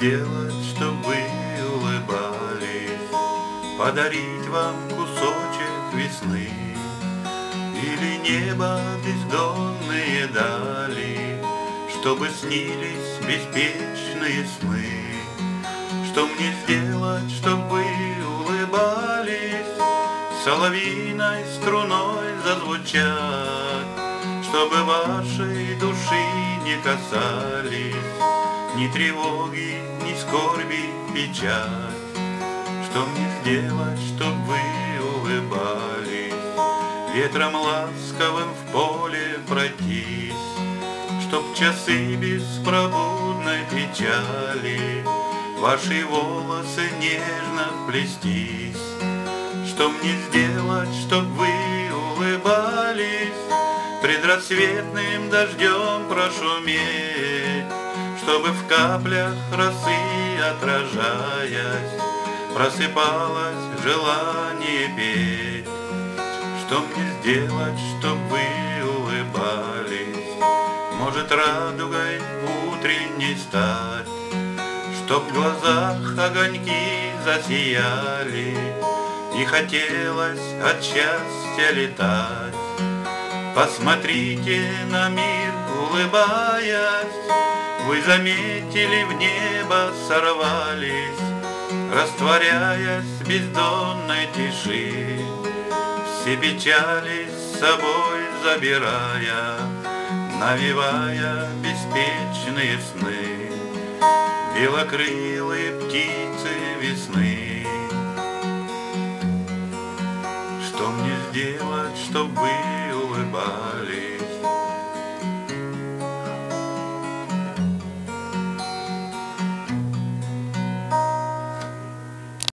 сделать, чтоб вы улыбались? Подарить вам кусочек весны или небо бездонные дали, чтобы снились беспечные сны? Что мне сделать, чтоб вы улыбались, соловьиной струной зазвучать, чтобы вашей души не касались ни тревоги, ни скорби, печаль? Что мне сделать, чтоб вы улыбались, ветром ласковым в поле пройтись, чтоб часы беспробудной печали ваши волосы нежно плестись? Что мне сделать, чтоб вы улыбались, предрассветным дождем прошуметь, чтобы в каплях росы отражаясь просыпалось желание петь? Что мне сделать, чтоб вы улыбались, может, радугой утренней стать, чтоб в глазах огоньки засияли и хотелось от счастья летать? Посмотрите на мир, улыбаясь, вы заметили, в небо сорвались, растворяясь в бездонной тиши, все печали с собой забирая, навевая беспечные сны, белокрылые птицы весны. Что мне сделать, чтоб вы